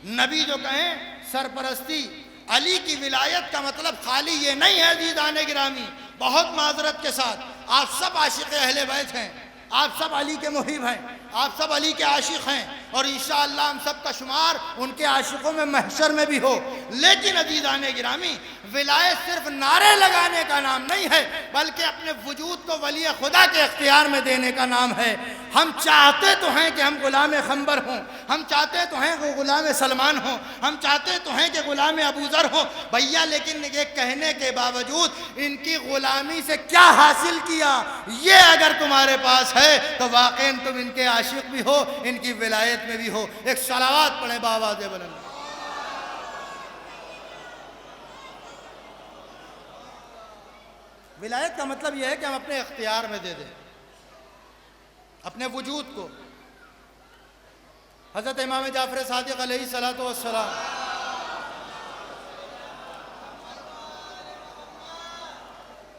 نبی جو کہیں سرپرستی. علی کی ولایت کا مطلب خالی یہ نہیں ہے عزیزان گرامی, بہت معذرت کے ساتھ, آپ سب عاشق اہل بیت ہیں, آپ سب علی کے محب ہیں, آپ سب علی کے عاشق ہیں, اور انشاءاللہ ہم سب کا شمار ان کے عاشقوں میں محشر میں بھی ہو. لیکن عزیزان گرامی, ولایت صرف نعرے لگانے کا نام نہیں ہے, بلکہ اپنے وجود کو ولی خدا کے اختیار میں دینے کا نام ہے. ہم چاہتے تو ہیں کہ ہم غلام خنبر ہوں, ہم چاہتے تو ہیں کہ غلام سلمان ہوں, ہم چاہتے تو ہیں کہ غلام ابو ذر ہوں بھیا, لیکن یہ کہنے کے باوجود ان کی غلامی سے کیا حاصل کیا یہ اگر تمہارے پاس ہے تو واقعاً تم ان کے عاشق بھی ہو, ان کی ولایت میں بھی ہو. ایک صلوات پڑھیں بآواز بلند. ولایت کا مطلب یہ ہے کہ ہم اپنے اختیار میں دے دیں اپنے وجود کو. حضرت امام جعفر صادق علیہ السلام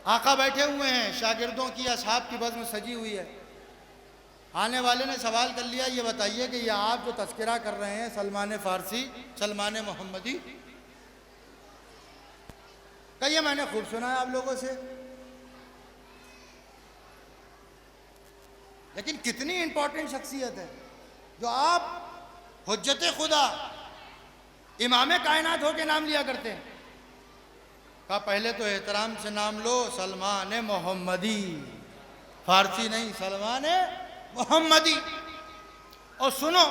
آقا بیٹھے ہوئے ہیں, شاگردوں کی اصحاب کی بزم سجی ہوئی ہے. آنے والے نے سوال کر لیا, یہ بتائیے کہ یہ آپ جو تذکرہ کر رہے ہیں سلمان فارسی, سلمان محمدی, کہیے میں نے خوب سنا ہے آپ لوگوں سے, لیکن کتنی امپورٹنٹ شخصیت ہے جو آپ حجت خدا امام کائنات ہو کے نام لیا کرتے ہیں. کہا پہلے تو احترام سے نام لو, سلمان محمدی, فارسی نہیں, سلمان محمدی. اور سنو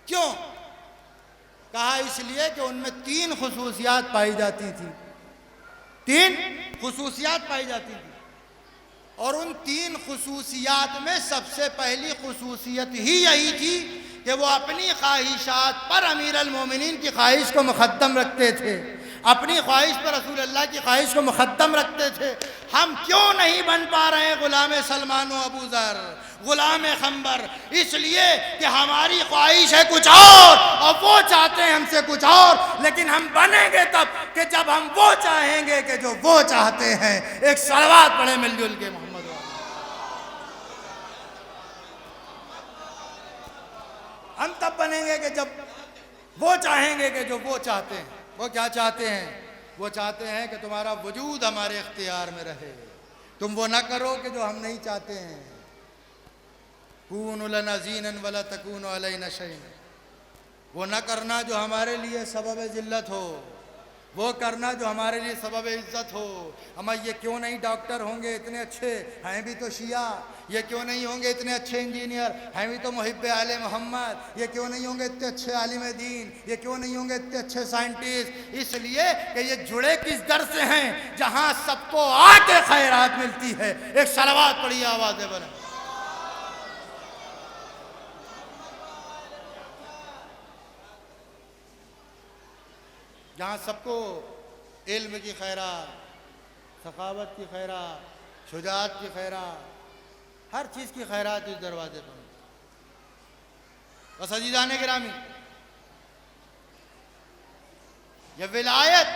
کیوں؟ کہا اس لیے کہ ان میں 3 خصوصیات پائی جاتی تھی, 3 خصوصیات پائی جاتی تھی, اور ان 3 خصوصیات میں سب سے پہلی خصوصیت ہی یہی تھی کہ وہ اپنی خواہشات پر امیر المومنین کی خواہش کو مقدم رکھتے تھے, اپنی خواہش پر رسول اللہ کی خواہش کو مقدم رکھتے تھے. ہم کیوں نہیں بن پا رہے ہیں غلام سلمان و ابو ذر, غلام خنبر؟ اس لیے کہ ہماری خواہش ہے کچھ اور وہ چاہتے ہیں ہم سے کچھ اور. لیکن ہم بنیں گے تب کہ جب ہم وہ چاہیں گے کہ جو وہ چاہتے ہیں. ایک صلوات پڑھیں مل جل کے محمد. ہم تب بنیں گے کہ جب وہ چاہیں گے کہ جو وہ چاہتے ہیں. وہ کیا چاہتے ہیں؟ وہ چاہتے ہیں کہ تمہارا وجود ہمارے اختیار میں رہے, تم وہ نہ کرو کہ جو ہم نہیں چاہتے ہیں. کونوا لنا زینا ولا تکونوا علینا شیئا, وہ نہ کرنا جو ہمارے لیے سبب ذلت ہو, وہ کرنا جو ہمارے لیے سبب عزت ہو. ہم یہ کیوں نہیں ڈاکٹر ہوں گے اتنے اچھے, ہیں بھی تو شیعہ. یہ کیوں نہیں ہوں گے اتنے اچھے انجینئر, ہیں بھی تو محب آل محمد. یہ کیوں نہیں ہوں گے اتنے اچھے عالم دین, یہ کیوں نہیں ہوں گے اتنے اچھے سائنٹسٹ. اس لیے کہ یہ جڑے کس در سے ہیں جہاں سب کو آ کے خیرات ملتی ہے. ایک صلوات پڑھیے آواز بلند. جہاں سب کو علم کی خیرات, ثقافت کی خیرات, شجاعت کی خیرات, ہر چیز کی خیرات اس دروازے پر. بس عزیزان گرامی, یہ ولایت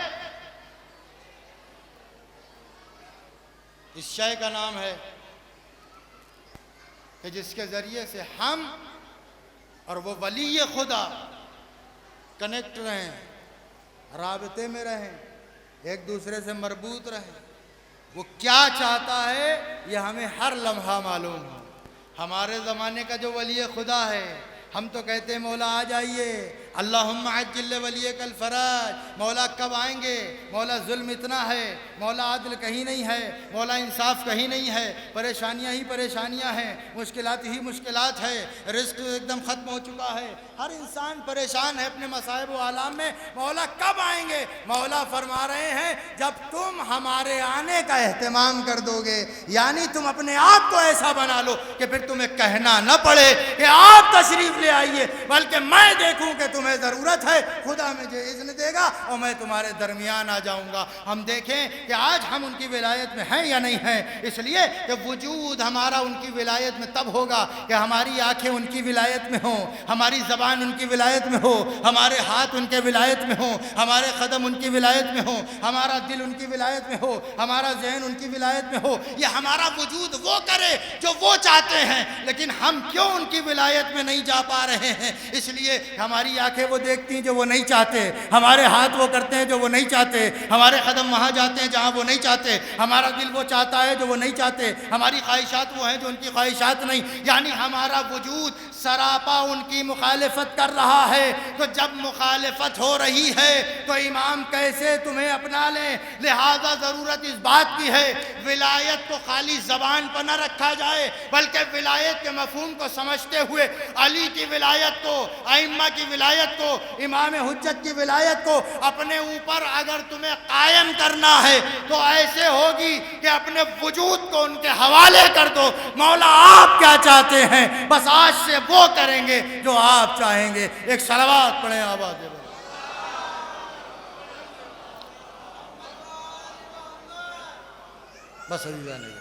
اس شے کا نام ہے کہ جس کے ذریعے سے ہم اور وہ ولی خدا کنیکٹ رہیں, رابطے میں رہیں, ایک دوسرے سے مربوط رہیں. وہ کیا چاہتا ہے یہ ہمیں ہر لمحہ معلوم ہے. ہمارے زمانے کا جو ولی خدا ہے, ہم تو کہتے ہیں مولا آ جائیے, اللہم عجل ولیک الفرج، مولا کب آئیں گے؟ مولا ظلم اتنا ہے، مولا عدل کہیں نہیں ہے، مولا انصاف کہیں نہیں ہے، پریشانیاں ہی پریشانیاں ہیں، مشکلات ہی مشکلات ہے، رزق ایک دم ختم ہو چکا ہے، ہر انسان پریشان ہے اپنے مصائب و آلام میں، مولا کب آئیں گے؟ مولا فرما رہے ہیں جب تم ہمارے آنے کا اہتمام کر دو گے، یعنی تم اپنے آپ کو ایسا بنا لو کہ پھر تمہیں کہنا نہ پڑے کہ آپ تشریف لے آئیے، بلکہ میں دیکھوں کہ تمہیں ضرورت ہے، خدا مجھے اذن دے گا اور میں تمہارے درمیان آ جاؤں گا۔ ہم دیکھیں کہ آج ہم ان کی ولایت میں ہیں یا نہیں ہیں، اس لیے کہ وجود ہمارا ان کی ولایت میں تب ہوگا کہ ہماری آنکھیں ان کی ولایت میں ہوں، ہماری زبان ان کی ولایت میں ہو، ہمارے ہاتھ ان کے ولایت میں ہوں، ہمارے قدم ان کی ولایت میں ہوں، ہمارا دل ان کی ولایت میں ہو، ہمارا ذہن ان کی ولایت میں ہو، یہ ہمارا وجود وہ کرے جو وہ چاہتے ہیں، لیکن ہم کیوں ان کی ولایت میں نہیں جا پا رہے ہیں؟ اس لیے ہماری آنکھیں وہ دیکھتی ہیں جو وہ نہیں چاہتے، ہمارے ہاتھ وہ کرتے ہیں جو وہ نہیں چاہتے، ہمارے قدم وہاں جاتے ہیں جہاں وہ نہیں چاہتے، ہمارا دل وہ چاہتا ہے جو وہ نہیں چاہتے، ہماری خواہشات وہ ہیں جو ان کی خواہشات نہیں، یعنی ہمارا وجود سراپا ان کی مخالفت کر رہا ہے۔ تو جب مخالفت ہو رہی ہے تو امام کیسے تمہیں اپنا لیں؟ لہذا ضرورت اس بات کی ہے ولایت کو خالی زبان پر نہ رکھا جائے، بلکہ ولایت کے مفہوم کو سمجھتے ہوئے علی کی ولایت کو، ائمہ کی ولایت کو، امام حجت کی ولایت کو اپنے اوپر اگر تمہیں قائم کرنا ہے تو ایسے ہوگی کہ اپنے وجود کو ان کے حوالے کر دو، مولا آپ کیا چاہتے ہیں بس آج سے وہ کریں گے جو آپ چاہیں گے۔ ایک صلوات پڑھیں آواز دے۔ بس عزیزان نے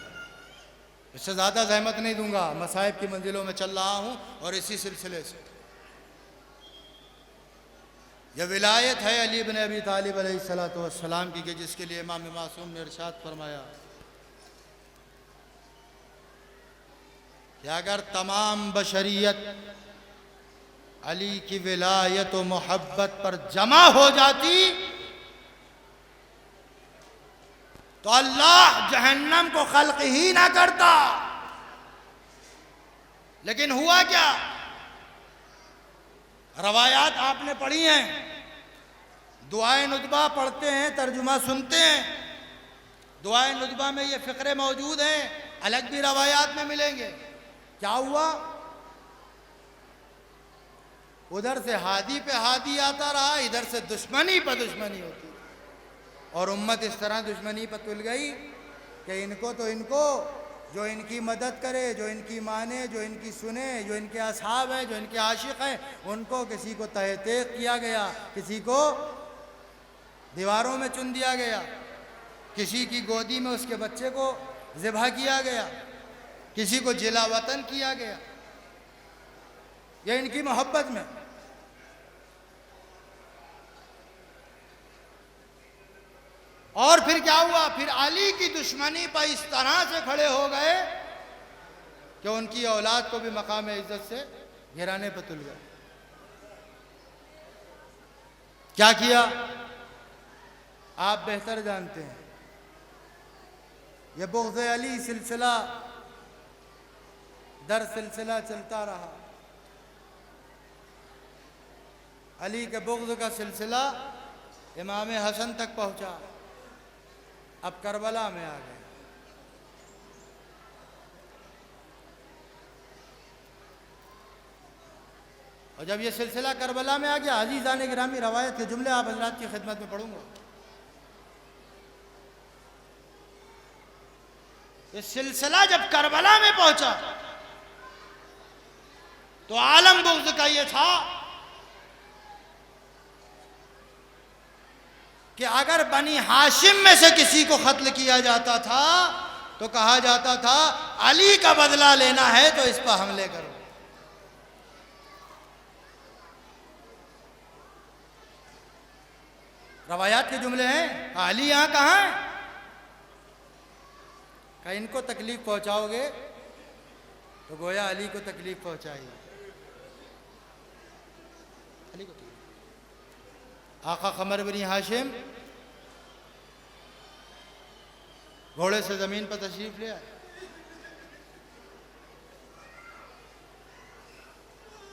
اس سے زیادہ زحمت نہیں دوں گا، مصائب کی منزلوں میں چل رہا ہوں، اور اسی سلسلے سے یہ ولایت ہے علی بن ابی طالب علیہ السلام کی، کہ جس کے لیے امام معصوم نے ارشاد فرمایا کہ اگر تمام بشریت علی کی ولایت و محبت پر جمع ہو جاتی تو اللہ جہنم کو خلق ہی نہ کرتا، لیکن ہوا کیا؟ روایات آپ نے پڑھی ہیں، دعائے ندبہ پڑھتے ہیں، ترجمہ سنتے ہیں، دعائے ندبہ میں یہ فقرے موجود ہیں، الگ بھی روایات میں ملیں گے۔ کیا ہوا؟ ادھر سے ہادی پہ ہادی آتا رہا، ادھر سے دشمنی پہ دشمنی ہوتی، اور امت اس طرح دشمنی پہ تل گئی کہ ان کو جو ان کی مدد کرے، جو ان کی مانے، جو ان کی سنے، جو ان کے اصحاب ہیں، جو ان کے عاشق ہیں، ان کو کسی کو تہ تیغ کیا گیا، کسی کو دیواروں میں چن دیا گیا، کسی کی گودی میں اس کے بچے کو ذبح کیا گیا، کسی کو جلا وطن کیا گیا، یہ ان کی محبت میں۔ اور پھر کیا ہوا؟ پھر علی کی دشمنی پر اس طرح سے کھڑے ہو گئے کہ ان کی اولاد کو بھی مقام عزت سے گرانے پہ تل گئے۔ کیا کیا؟ آپ بہتر جانتے ہیں۔ یہ بغض علی سلسلہ در سلسلہ چلتا رہا، علی کے بغض کا سلسلہ امام حسن تک پہنچا، اب کربلا میں آ گئے۔ اور جب یہ سلسلہ کربلا میں آ گیا، عزیزان گرامی روایت کے جملے آپ حضرات کی خدمت میں پڑھوں گا۔ یہ سلسلہ جب کربلا میں پہنچا تو عالم بغض کا یہ تھا کہ اگر بنی ہاشم میں سے کسی کو قتل کیا جاتا تھا تو کہا جاتا تھا علی کا بدلہ لینا ہے تو اس پر حملے کرو۔ روایات کے جملے ہیں، علی یہاں کہاں ہے؟ کہ ان کو تکلیف پہنچاؤ گے تو گویا علی کو تکلیف پہنچائی۔ علی کو آقا قمر بن ہاشم گھوڑے سے زمین پر تشریف لے آئے۔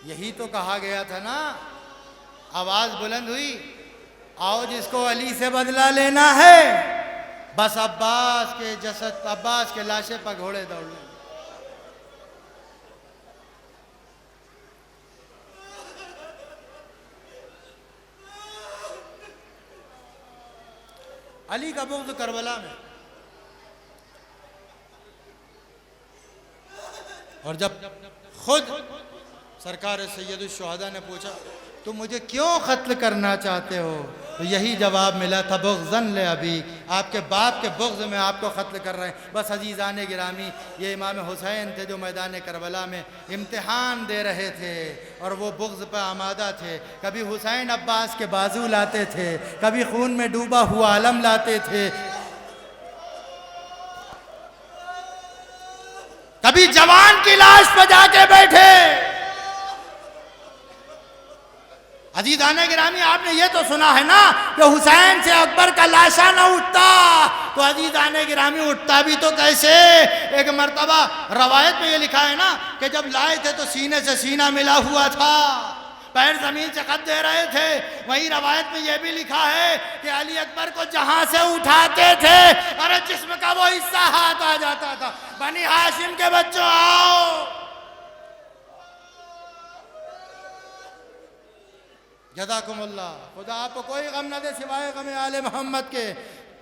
یہی تو کہا گیا تھا نا، آواز بلند ہوئی، آؤ جس کو علی سے بدلہ لینا ہے، بس عباس کے جسد، عباس کے لاشے پر گھوڑے دوڑ لیں۔ علی کا بغض کربلا میں، اور جب خود سرکار سید الشہداء نے پوچھا تم مجھے کیوں قتل کرنا چاہتے ہو، تو یہی جواب ملا تھا، بغضاً لأبی، آپ کے باپ کے بغض میں آپ کو قتل کر رہے ہیں۔ بس عزیزان گرامی، یہ امام حسین تھے جو میدان کربلا میں امتحان دے رہے تھے اور وہ بغض پہ آمادہ تھے۔ کبھی حسین عباس کے بازو لاتے تھے، کبھی خون میں ڈوبا ہوا علم لاتے تھے، کبھی جوان کی لاش پہ جا کے بیٹھے۔ عزیزان گرامی، آپ نے یہ تو سنا ہے نا کہ حسین سے اکبر کا لاشا نہ اٹھتا، تو عزیزان گرامی اٹھتا بھی تو کیسے؟ ایک مرتبہ روایت میں یہ لکھا ہے نا کہ جب لائے تھے تو سینے سے سینہ ملا ہوا تھا، پیر زمین سے قد دے رہے تھے۔ وہیں روایت میں یہ بھی لکھا ہے کہ علی اکبر کو جہاں سے اٹھاتے تھے، ارے جسم کا وہ حصہ ہاتھ آ جاتا تھا، بنی ہاشم کے بچوں آؤ۔ جزاکم اللہ، خدا آپ کو کوئی غم نہ دے سوائے غم آل محمد کے،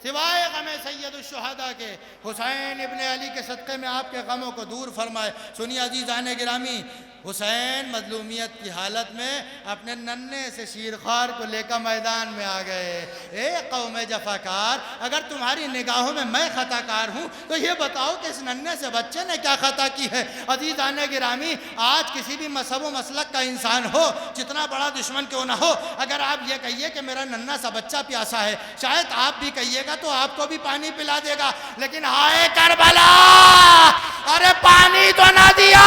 سوائے غم سید الشہداء کے، حسین ابن علی کے صدقے میں آپ کے غموں کو دور فرمائے۔ سنیے عزیزان گرامی، حسین مظلومیت کی حالت میں اپنے ننھے سے شیرخوار کو لے کر میدان میں آ گئے۔ اے قوم جفاکار، اگر تمہاری نگاہوں میں میں خطا کار ہوں تو یہ بتاؤ کہ اس ننھے سے بچے نے کیا خطا کی ہے؟ عزیزان گرامی، آج کسی بھی مذہب و مسلک کا انسان ہو، جتنا بڑا دشمن کیوں نہ ہو، اگر آپ یہ کہیے کہ میرا ننھا سا بچہ پیاسا ہے، شاید آپ بھی کہیے گا تو آپ کو بھی پانی پلا دے گا، لیکن ہائے کربلا، ارے پانی تو نہ دیا،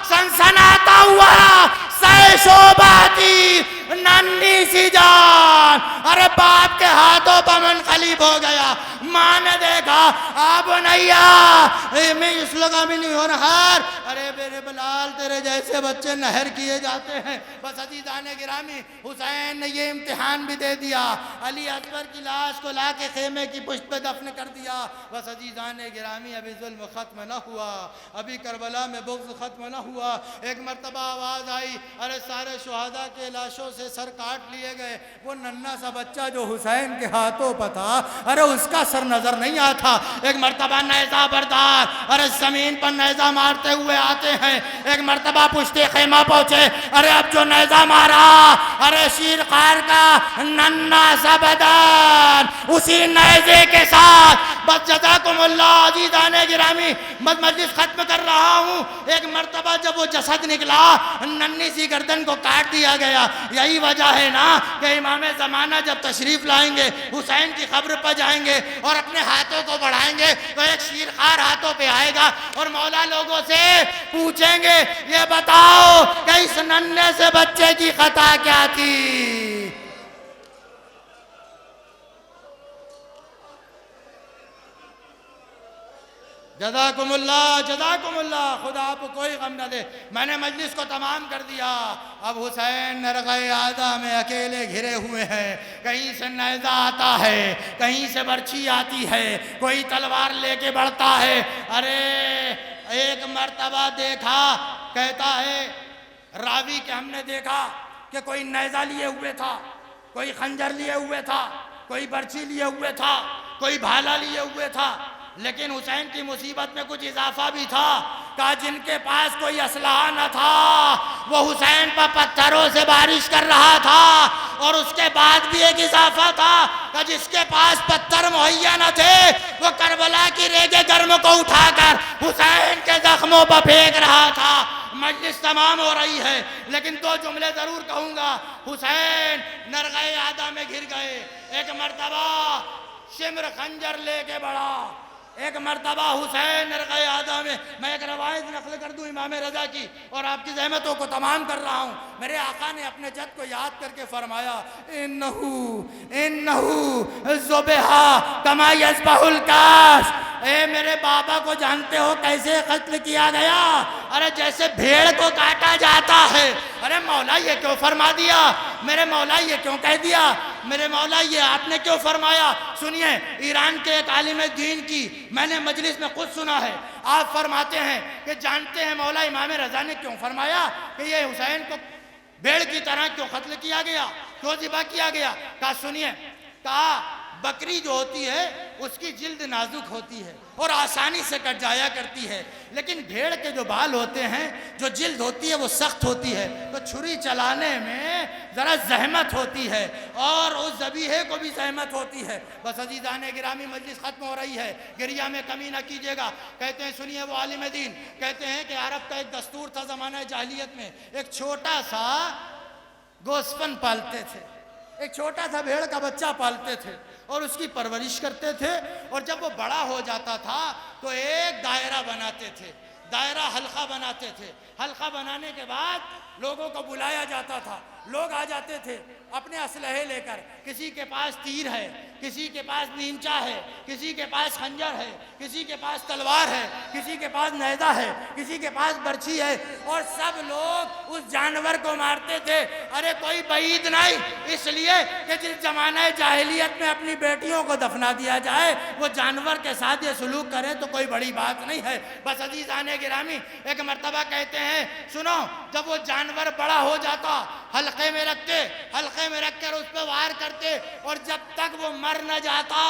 سنسناتا ہوا سہ شعباتی ننھی سی جان، ارے باپ کے ہاتھوں پر منقلب ہو گیا۔ ماں نے دیکھا آپ نیا میں اس لگا بھی نہیں ہو نہار، ارے میرے بلال تیرے جیسے بچے نہر کیے جاتے ہیں۔ بس عزیزان گرامی، حسین نے یہ امتحان بھی دے دیا، علی اکبر کی لاش کو لا کے خیمے کی پشت پہ دفن کر دیا۔ بس عزیزان گرامی، ابھی ظلم ختم نہ ہوا، ابھی کربلا میں بغض ختم نہ ہوا۔ ایک مرتبہ آواز آئی، ارے سارے شہداء کے لاشوں سے سر کاٹ لیے گئے، وہ ننھا سا بچہ جو حسین کے ہاتھوں پہ تھا، ارے اس کا سر نظر نہیں آتا۔ ایک مرتبہ نیزہ بردار، ارے زمین پر نیزہ مارتے ہوئے آتے ہیں، ایک مرتبہ پشت خیمہ پہنچے، ارے اب جو نیزہ مارا، ارے شیرخوار کا ننھا سا بدن اسی نیزے کے ساتھ۔ بس جزاکم اللہ عزیزان گرامی، مجلس ختم کر رہا ہوں۔ ایک مرتبہ جب وہ جسد نکلا، ننھی سی گردن کو کاٹ دیا گیا۔ یہی وجہ ہے نا کہ امام زمانہ جب تشریف لائیں گے، حسین کی قبر پر جائیں گے اور اپنے ہاتھوں کو بڑھائیں گے تو ایک شیرخوار ہاتھوں پہ آئے گا اور مولا لوگوں سے پوچھیں گے، یہ بتاؤ کہ اس ننھے سے بچے کی خطا کیا تھی؟ جزاکم اللہ، جزاکم اللہ، خدا آپ کو کوئی غم نہ دے۔ میں نے مجلس کو تمام کر دیا، اب حسین نرغہ اعداء میں اکیلے گھرے ہوئے ہیں۔ کہیں سے نیزہ آتا ہے، کہیں سے برچھی آتی ہے، کوئی تلوار لے کے بڑھتا ہے۔ ارے ایک مرتبہ دیکھا، کہتا ہے راوی کہ ہم نے دیکھا کہ کوئی نیزہ لیے ہوئے تھا، کوئی خنجر لیے ہوئے تھا، کوئی برچھی لیے ہوئے تھا، کوئی بھالا لیے ہوئے تھا، لیکن حسین کی مصیبت میں کچھ اضافہ بھی تھا۔ کہا جن کے پاس کوئی اسلحہ نہ تھا وہ حسین پر پتھروں سے بارش کر رہا تھا، اور اس کے بعد بھی ایک اضافہ تھا کہ جس کے پاس پتھر مہیا نہ تھے وہ کربلا کی ریگے گرم کو اٹھا کر حسین کے زخموں پر پھینک رہا تھا۔ مجلس تمام ہو رہی ہے لیکن دو جملے ضرور کہوں گا۔ حسین نرغہ اعداء میں گر گئے، ایک مرتبہ شمر خنجر لے کے بڑھا، ایک مرتبہ حسین نرغہ اعداء میں ایک روایت نقل کر دوں امام رضا کی اور آپ کی زحمتوں کو تمام کر رہا ہوں۔ میرے آقا نے اپنے جد کو یاد کر کے فرمایا، انہو ذبح کما یذبح الکاش، اے میرے بابا کو جانتے ہو کیسے قتل کیا گیا؟ ارے جیسے بھیڑ کو کاٹا جاتا ہے۔ ارے مولا یہ کیوں فرما دیا؟ میرے مولا یہ کیوں کہہ دیا؟ میرے مولا یہ آپ نے کیوں فرمایا؟ سنیے، ایران کے ایک عالم دین کی میں نے مجلس میں خود سنا ہے، آپ فرماتے ہیں کہ جانتے ہیں مولا امام رضا نے کیوں فرمایا کہ یہ حسین کو بھیڑ کی طرح کیوں قتل کیا گیا، کیوں ذبح کیا گیا؟ کہا سنیے، کہا بکری جو ہوتی ہے اس کی جلد نازک ہوتی ہے اور آسانی سے کٹ جایا کرتی ہے، لیکن بھیڑ کے جو بال ہوتے ہیں، جو جلد ہوتی ہے وہ سخت ہوتی ہے، تو چھری چلانے میں ذرا زحمت ہوتی ہے اور اس ذبیحے کو بھی زحمت ہوتی ہے۔ بس عزیزان گرامی، مجلس ختم ہو رہی ہے، گریہ میں کمی نہ کیجیے گا۔ کہتے ہیں، سنیے، وہ عالم دین کہتے ہیں کہ عرب کا ایک دستور تھا زمانہ جاہلیت میں، ایک چھوٹا سا گوسفند پالتے تھے، ایک چھوٹا سا بھیڑ کا بچہ پالتے تھے اور اس کی پرورش کرتے تھے، اور جب وہ بڑا ہو جاتا تھا تو ایک دائرہ بناتے تھے، دائرہ حلقہ بناتے تھے۔ حلقہ بنانے کے بعد لوگوں کو بلایا جاتا تھا، لوگ آ جاتے تھے اپنے اسلحے لے کر، کسی کے پاس تیر ہے، کسی کے پاس نیمچا ہے، کسی کے پاس خنجر ہے، کسی کے پاس تلوار ہے، کسی کے پاس نیزہ ہے، کسی کے پاس برچھی ہے، اور سب لوگ اس جانور کو مارتے تھے۔ ارے کوئی بعید نہیں، اس لیے کہ جس زمانہ جاہلیت میں اپنی بیٹیوں کو دفنا دیا جائے، وہ جانور کے ساتھ یہ سلوک کرے تو کوئی بڑی بات نہیں ہے۔ بس عزیزان گرامی، ایک مرتبہ کہتے ہیں، سنو، جب وہ جانور بڑا ہو جاتا حلقے میں رکھتے، حلقے میں رکھ کر اس پہ وار کرتے، اور جب تک وہ مر نہ جاتا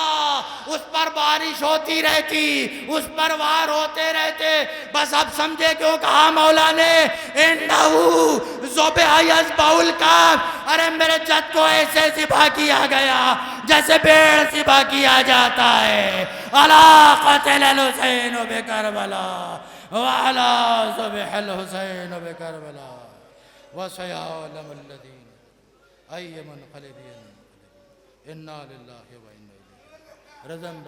اس پر بارش ہوتی رہتی، اس پر وار ہوتے رہتے۔ بس اب سمجھے کیوں کہا مولا نے انہو ذبح یذبح الکبش، ارے میرے جد کو ایسے ذبح کیا گیا جیسے بھیڑ ذبح کیا جاتا ہے۔ الا قتل الحسین بکربلا وعلا ذبح الحسین بکربلا وسيعلم الذين أي منقلب ينقلب إنا لله وإنا إليه راجعون۔